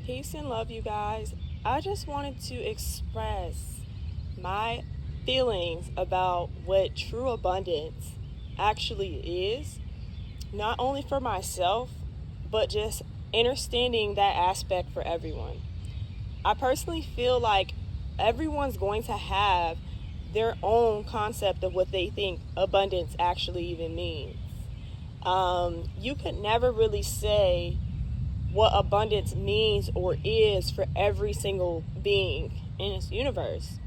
Peace and love, you guys. I just wanted to express my feelings about what true abundance actually is, not only for myself, but just understanding that aspect for everyone. I personally feel like everyone's going to have their own concept of what they think abundance actually even means. You could never really say what abundance means or is for every single being in this universe.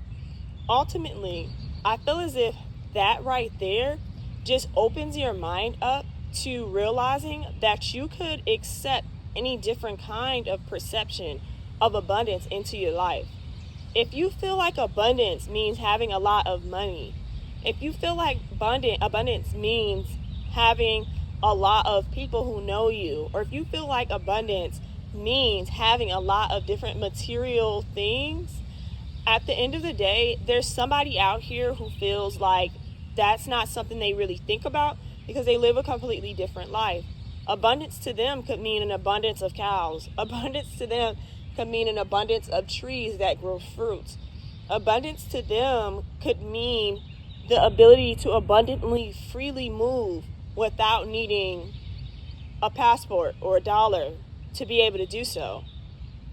Ultimately, I feel as if that right there just opens your mind up to realizing that you could accept any different kind of perception of abundance into your life. If you feel like abundance means having a lot of money, if you feel like abundance means having a lot of people who know you, or if you feel like abundance means having a lot of different material things, at the end of the day, there's somebody out here who feels like that's not something they really think about because they live a completely different life. Abundance to them could mean an abundance of cows. Abundance to them could mean an abundance of trees that grow fruits. Abundance to them could mean the ability to abundantly, freely move without needing a passport or a dollar to be able to do so.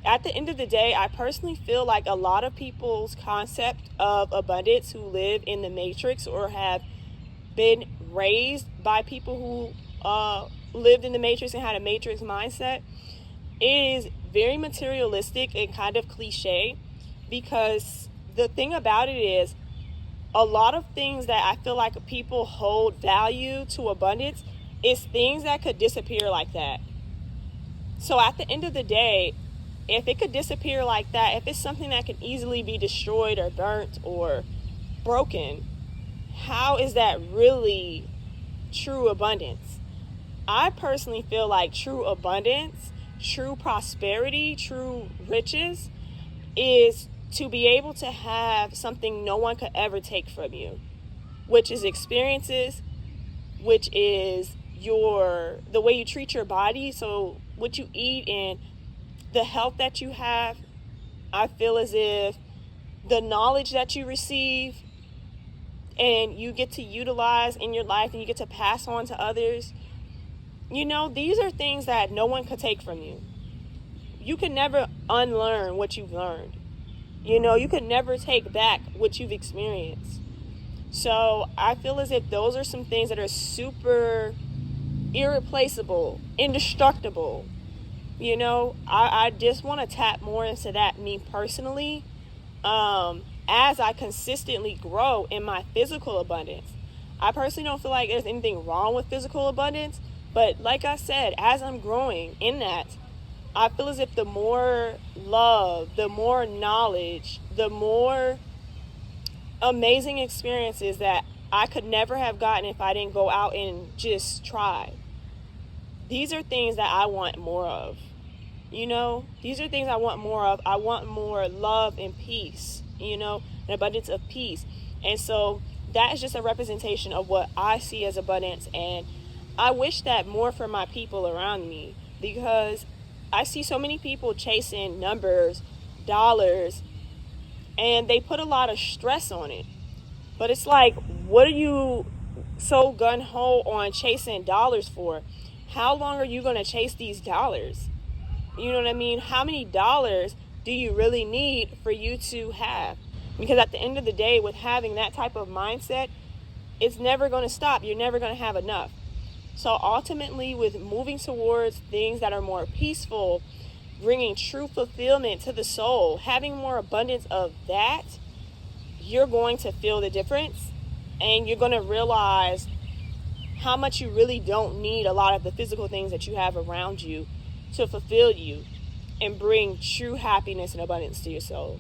At the end of the day, I personally feel like a lot of people's concept of abundance who live in the matrix or have been raised by people who lived in the matrix and had a matrix mindset is very materialistic and kind of cliche, because the thing about it is a lot of things that I feel like people hold value to abundance is things that could disappear like that. So at the end of the day, if it could disappear like that, if it's something that can easily be destroyed or burnt or broken, how is that really true abundance? I personally feel like true abundance, true prosperity, true riches is to be able to have something no one could ever take from you, which is experiences, which is the way you treat your body, so what you eat and the health that you have. I feel as if the knowledge that you receive and you get to utilize in your life and you get to pass on to others, these are things that no one could take from you. You can never unlearn what you've learned. You could never take back what you've experienced. So I feel as if those are some things that are super irreplaceable, indestructible. I just want to tap more into that, me personally, as I consistently grow in my physical abundance. I personally don't feel like there's anything wrong with physical abundance, but like I said, as I'm growing in that, I feel as if the more love, the more knowledge, the more amazing experiences that I could never have gotten if I didn't go out and just try. These are things that I want more of. These are things I want more of. I want more love and peace, an abundance of peace. And so that is just a representation of what I see as abundance. And I wish that more for my people around me, because I see so many people chasing numbers, dollars, and they put a lot of stress on it. But it's like, what are you so gun-ho on chasing dollars for? How long are you going to chase these dollars? You know what I mean? How many dollars do you really need for you to have? Because at the end of the day, with having that type of mindset, it's never going to stop. You're never going to have enough. So ultimately, with moving towards things that are more peaceful, bringing true fulfillment to the soul, having more abundance of that, you're going to feel the difference, and you're going to realize how much you really don't need a lot of the physical things that you have around you to fulfill you and bring true happiness and abundance to your soul.